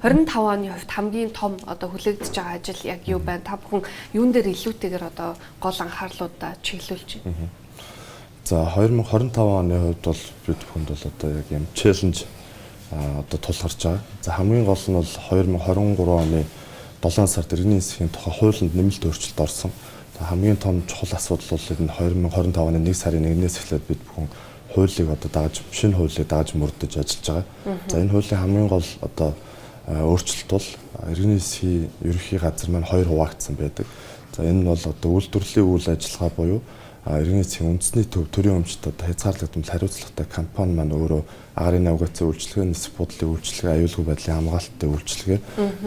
25 оны хувьд хамгийн том одоо хүлээгдэж байгаа ажил яг юу байна? Та бүхэн юун дээр илүүтэйгээр одоо гол анхаарлуудаа чиглүүлж байна? За 2025 оны хувьд бол бид бүхэнд бол одоо яг юм челленж одоо тулгарч байгаа. За хамгийн гол нь бол 2023 оны 7 сард иргэний засгийн тухай хуулинд нэмэлт өөрчлөлт орсон. Хамгийн том чухал асуудал бол энэ 2025 оны 1 сарын 1-ээс эхлээд бид бүхэн хуулийг одоо дагаж шинэ хуулийг дагаж мөрдөж ажиллаж байгаа. За энэ хуулийн хамгийн гол одоо өөрчлөлт бол иргэний засгийн ерөнхий газар маань 2 хуваагдсан байдаг. За энэ нь бол одоо үйлдвэрлэлийн үйл ажиллагаа буюу иргэний засгийн үндэсний төв төрийн өмчт одоо хязгаарлагдмал хариуцлагатай компани маань өөрөө агарын навигацийн үйлчилгээ, нисэх бодлын үйлчилгээ, аюулгүй байдлын хамгаалтын үйлчилгээ,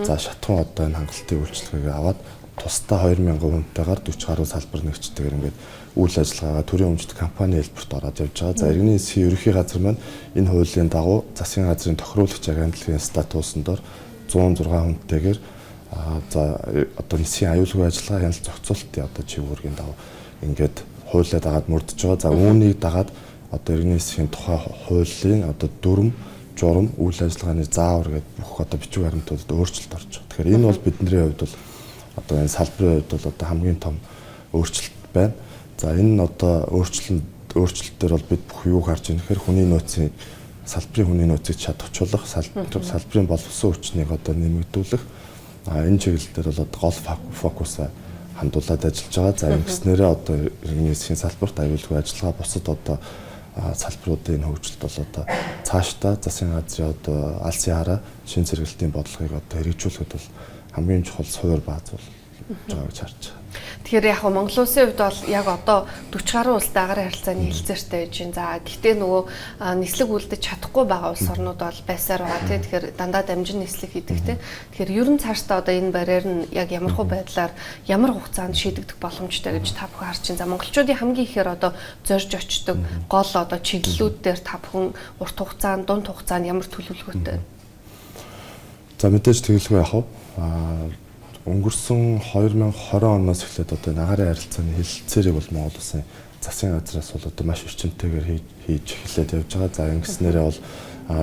за шатхуун одоо энэ хангалтын үйлчилгээг аваад тусдаа 2000 хүнтэйгээр 40 гаруй салбар нэгжтэйгээр ингээд үйл ажиллагаагаа төрийн өмчт компани хэлбэрт ороод явж байгаа. За иргэний засгийн ерөнхий газар маань энэ хуулийн дагуу засгийн газрын тохируулагч агентлагийн статусын дор 106 хүнтэйгээр за одоо нисхийн аюулгүй ажиллагаа хяналт зохицуулалтын одоо чиглэлгийн дагуу ингээд хуулиа дагаад мөрдөж байгаа. За үүнийг дагаад одоо иргэний засгийн тухай хуулийн одоо дүрм, журам, үйл ажиллагааны заавар гэдэг бүх одоо бичиг баримтуудад өөрчлөлт орж байгаа. Тэгэхээр энэ бол бидний хувьд бол одоо энэ салбарын хувьд бол одоо хамгийн том өөрчлөлт байна. За энэ одоо өөрчлөлтөөр бол бид бүх юу харж байгаа нөхөр хүний нөөцийн салбарын хүний нөөцийг чадварчуулах, салбарын боловсон хүчнийг одоо нэмэгдүүлэх энэ чиглэл дээр бол гол фокусаа хандуулад ажиллаж байгаа. За ингэснээрээ одоо иргэний засгийн салбарт аюулгүй ажиллагаа бусад одоо салбаруудын хөгжилт бол одоо цаашдаа засгийн газрын одоо алсын хараа шин зэрэглэлтийн бодлогыг одоо хэрэгжүүлэхэд бол хамгийн чухал суур бааз бол байгаа гэж харж байгаа. Тэгэхээр яг Монгол улсын хувьд бол яг одоо 40 гаруй улстай агаарын харилцааны хэлцээртэй байж байна. За гэхдээ нөгөө нислэг үлдэж чадахгүй байгаа улс орнууд бол байсаар байгаа. Тэгэхээр дандаа дамжин нислэг хийдэг. Тэгэхээр ерөн цаашдаа одоо энэ барьер нь яг ямархуу байдлаар ямар хугацаанд шийдэгдэх боломжтой гэж та бүхэн харж байна. За монголчуудын хамгийн ихээр одоо зорж очдог гол одоо чиглэлүүд дээр та бүхэн урт хугацаанд, дунд хугацаанд ямар төлөвлөгөөтэй байна? За мэдээж тэгэлгүй яах вэ? Өнгөрсөн 2020 оноос эхлээд одоо агаарын харилцааны хэлэлцээрийг бол Монгол улсын засгийн газраас бол одоо маш эрчимтэйгээр хийж эхлээд явж байгаа. За ингэснээрээ бол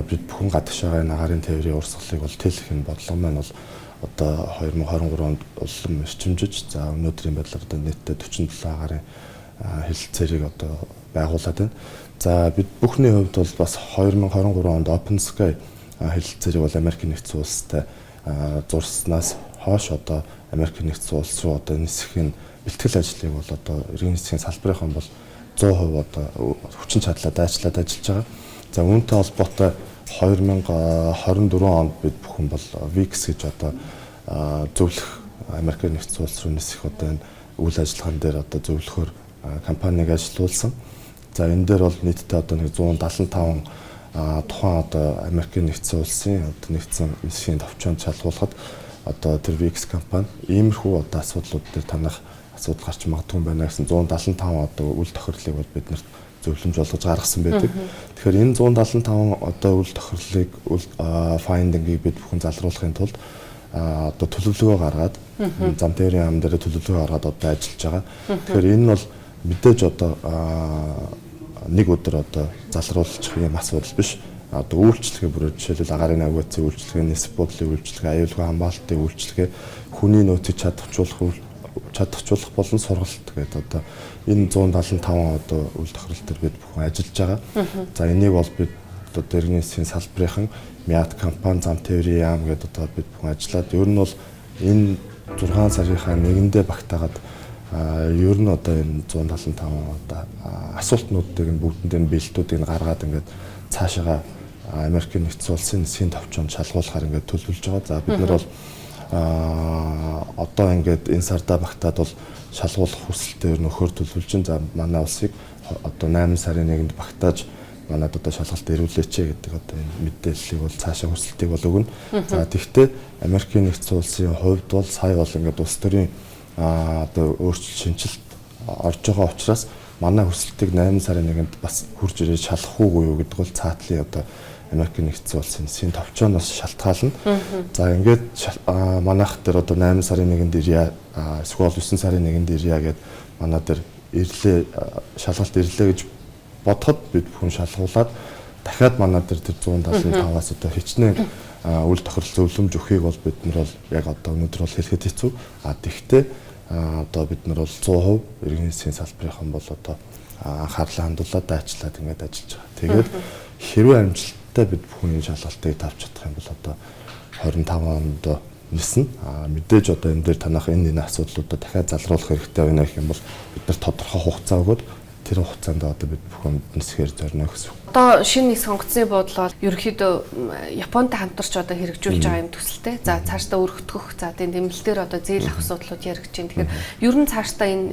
бид бүхэн гадагшаа агаарын тээврийн урсгалыг бол тэлэх энэ бодлого маань бол одоо 2023 онд улам эрчимжиж за өнөөдрийн байдлаар одоо нийтдээ 47 агаарын хэлэлцээрийг одоо байгуулад байна. За бид бүхний хувьд бол бас 2023 онд Open Sky хэлэлцээрийг бол Америк нэгдсэн улстай зурснаас хойш одоо Америк нэгдсэн улс руу одоо нисэхийн бэлтгэл ажлыг бол одоо иргэний засгийн салбарынхан бол 100% одоо хүчин чадлаа дайчлаад ажиллаж байгаа. За үүнтэй холбоотой 2024 онд бид бүхэн бол VIX гэж одоо зөвлөх Америк нэгдсэн улс руу нисэх одоо энэ үйл ажиллагаан дээр одоо зөвлөхөөр компаниг ажилуулсан. За энэ дээр бол нийтдээ одоо 175 тухайн одоо Америк нэгдсэн улсын одоо нэгдсэн нисхийн товчоонд шалгуулахад одоо тэр VIX компани иймэрхүү одоо асуудлууд дээр танах асуудал гарч магадгүй байна гэсэн 175 одоо үйл тохирлыг бол биднэрт зөвлөмж болгож гаргасан байдаг. Тэгэхээр энэ 175 одоо үйл тохирлыг finding-ийг бид бүхэн залруулахын тулд одоо төлөвлөгөө гаргаад зам тээврийн яам дээр төлөвлөгөө гаргаад одоо ажиллаж байгаа. Тэгэхээр энэ бол мэдээж одоо нэг өдөр одоо залруулчих юм асуудал биш. Одоо үйлчлэгээ бүрээр жишээлбэл агаарын навигацийн үйлчлэгээ, нисэх бодлын үйлчлэгээ, аюулгүй хамгаалтын үйлчлэгээ, хүний нөөцийг чадварчуулах болон сургалт гэдэг одоо энэ 175 одоо үйл тохиолдолд бид бүхэн ажиллаж байгаа. За энийг бол бид одоо иргэний засгийн салбарынхан МЯТ компани, зам тээврийн яам гэдэг одоо бид бүхэн ажиллаад ер нь бол энэ 6 сарынхаа нэгэндээ багтаагаад ер нь одоо энэ 175 одоо асуултнуудыг нь бүгдэндээ бэлтүүдийг гаргаад ингээд цаашаа Америк нэгдсэн улсын нисхийн товчоонд шалгуулахаар ингээд төлөвлөж байгаа. За бид нар бол одоо ингээд энэ сарда багтаад бол шалгуулах хүсэлтээр нөхөр төлөвлөж чинь за манай улсыг одоо 8 сарын 1-нд багтааж манад одоо шалгалт ирүүлээч гэдэг одоо энэ мэдээллийг бол цаашаа хүсэлтийг бол өгнө. За тэгвэл Америк нэгдсэн улсын хувьд бол сая бол ингээд улс төрийн одоо өөрчлөлт шинжилт орж байгаа учраас манай хүсэлтийг 8 сарын 1-нд бас хурж ирээд шалгах уугүй юу гэдэг бол цаатлын одоо Америк нэгдсэн улсын нисхийн товчооноос шалтгаална. За ингээд манайх дээр одоо 8 сарын 1-нд ирья, эсвэл 9 сарын 1-нд ирья гэд манай дээр ирлээ шалгалт ирлээ гэж бодоход бид бүхэн шалгуулад дахиад манай дээр тэр 175-аас одоо хичнээн үйл тохирол зөвлөмж өгөхийг бол бид нар бол яг одоо өнөөдөр бол хэлэхэд хэцүү. Тэгтээ одоо бид нар бол 100% иргэний засгийн салбарынхан бол одоо анхаарлаа хандуулаад дайчлаад ингэж ажиллаж байгаа. Тэгээд хэрвээ амжилттай бид бүхний шалгалтыг тавьж чадах юм бол одоо 25 онд нисэн. Мэдээж одоо энэ дээр танах энэ асуудлуудад дахиад залруулах хэрэгтэй байна гэх юм бол бид нар тодорхой хугацаа өгөөд тэр хугацаанд одоо бид бүхэн нисэхээр зорино гэсэн. Одоо шинэ нэг сонгоцны буудлын бол ерөөхдөө Японтай хамтарч одоо хэрэгжүүлж байгаа юм төсөлтэй. За цаашдаа өргөтгөх, за тийм тэмэлтээр одоо зээл авах асуудлууд яригдж байна. Тэгэхээр ер нь цаашдаа энэ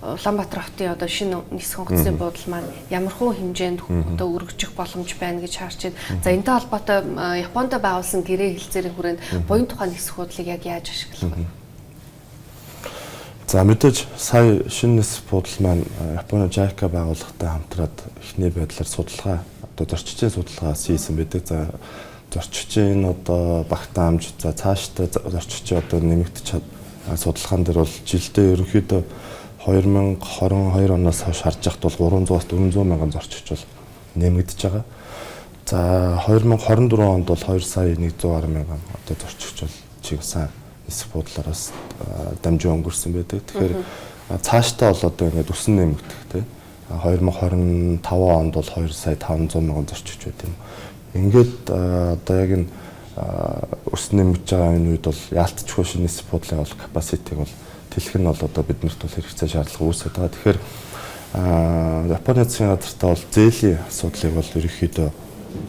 Улаанбаатар хотын одоо шинэ нэг сонгоцны буудлын маань ямархуу хэмжээнд одоо өргөжих боломж байна гэж харж байна. За энэтэй холбоотой Японтай байгуулсан гэрээ хэлцээрийн хүрээнд буян тухайн нисэх худлыг яг яаж ашиглах вэ? За мэдээж сая шинэ нисэх буудлын маань Японы JICA байгууллагатай хамтраад эхний байдлаар судалгаа одоо зорчигчийн судалгаас хийсэн байдаг. За зорчигчийн одоо багтаамж за цаашдаа зорчигчийн одоо нэмэгдэж судалгаан дээр бол жилдээ ерөнхийдөө 2022 оноос хойш харж байхад бол 300-аас 400 мянган зорчигч бол нэмэгдэж байгаа. За 2024 онд бол 2 сая 100 мянган одоо зорчигч бол чиглэсэн нисэх буудлаараас дамжин өнгөрсөн байдаг. Тэгэхээр цаашдаа бол одоо ингээд өсөн нэмэгдэх тий 2025 онд бол 2 сая 500 мянган зорчигч байт юм. Ингээд одоо яг энэ өсөн нэмэгдэж байгаа энэ үед бол яалтчгүй шинэ нисэх буудлын бол capacity-г бол тэлэх нь бол одоо биднэрт бол хэрэгцээ шаардлага үүсэж байгаа. Тэгэхээр Японы засгийн газартаа бол зээлийн асуудлыг бол ерөнхийдөө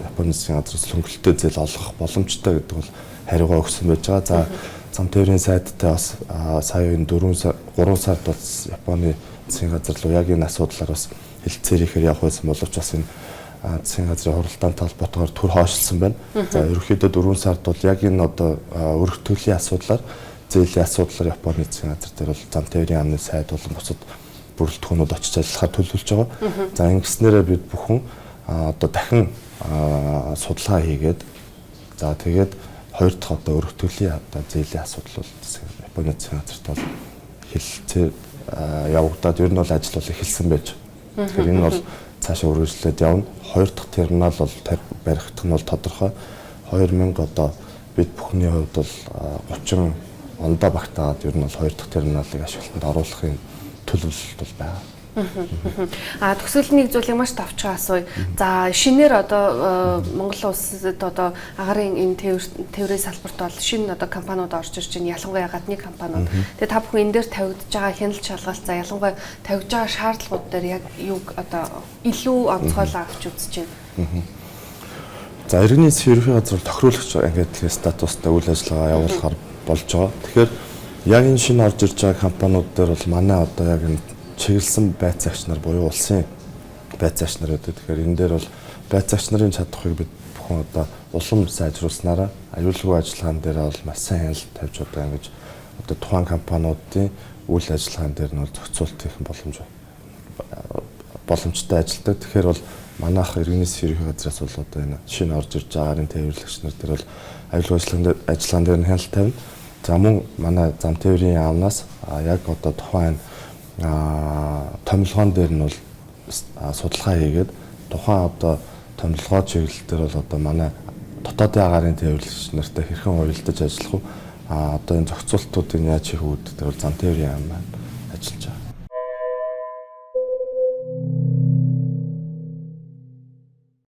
Японы засгийн газраас хөнгөлөлтөө зээл олгох боломжтой гэдэг бол хариугаа өгсөн байж байгаа. За зам тээврийн сайдтай бас сая энэ 3 сард бас Японы засгийн газар руу яг энэ асуудлаар бас хэлэлцээр ихээр явах байсан боловч бас энэ засгийн газрын хуралдаантай холбоотойгоор түр хойшлсон байна. За ерөнхийдөө 4 сард бол яг энэ одоо өргөтгөлийн асуудлаар зээлийн асуудлаар Японы засгийн газар дээр бол зам тээврийн амны сайд болон бусад бүрэлдэхүүнүүд очиж ажиллахаар төлөвлөж байгаа. За ингэснээрээ бид бүхэн одоо дахин судалгаа хийгээд за тэгээд хоёр дахь одоо өргөтгөлийн одоо зээлийн асуудал бол Японы засгийн газарт бол хэлэлцээр явагдаад ер нь бол ажил бол эхэлсэн байж. Тэгэхээр энэ бол цаашаа үргэлжлээд явна. Хоёр дахь терминал бол баригдах нь бол тодорхой. 2000 одоо бид бүхний хувьд бол 30 ондоо багтаагаад ер нь бол хоёр дахь терминалыг ашиглалтанд оруулахын төлөвлөлт бол байна. Төгсгөл нэг зүйлийг маш давчгаа асууя. За шинээр одоо Монгол улсад одоо агарын энэ тээврийн салбарт бол шинэ одоо компаниуд орж ирж байна. Ялангуяа гадны компаниуд. Тэгээ та бүхэн энэ дээр тавигдж байгаа хяналт шалгалт за ялангуяа тавигж байгаа шаардлагууд дээр яг юуг одоо илүү онцгойлоо авч үзэж байна. За иргэний засгийн ерөнхий газар тохируулагч ангитлын статустай үйл ажиллагаа явуулахаар болж байгаа. Тэгэхээр яг энэ шинэ орж ирж байгаа компаниуд дээр бол манай одоо яг энэ чиглэсэн байцаагч нар буюу улсын байцаагч нар гэдэг. Тэгэхээр энэ дээр бол байцаагч нарын чадхыг бид бүхэн одоо улам сайжруулснараа аюулгүй ажиллагаан дээр бол маш сайн хяналт тавьж одоо ингэж одоо тухайн компаниудын үйл ажиллагаан дээр нь бол зохицуулт хийх боломжтой ажилдаг. Тэгэхээр бол манайх иргэний засгийн ерөнхий газраас бол одоо энэ шинэ орж ирж байгаа гарын тээвэрлэгч нар дээр бол аюулгүй ажиллагаан дээр нь хяналт тавина. За мөн манай зам тээврийн яамнаас яг одоо тухайн томилгоон дээр нь бол судалгаа хийгээд тухайн одоо томилгоо чиглэл дээр бол одоо манай дотоодын агарын тээвэрлэгч нартай хэрхэн уялдаж ажиллах вэ? Одоо энэ зохицуултуудыг яаж хийх үүд дээр бол зам тээврийн яам маань ажиллаж байгаа.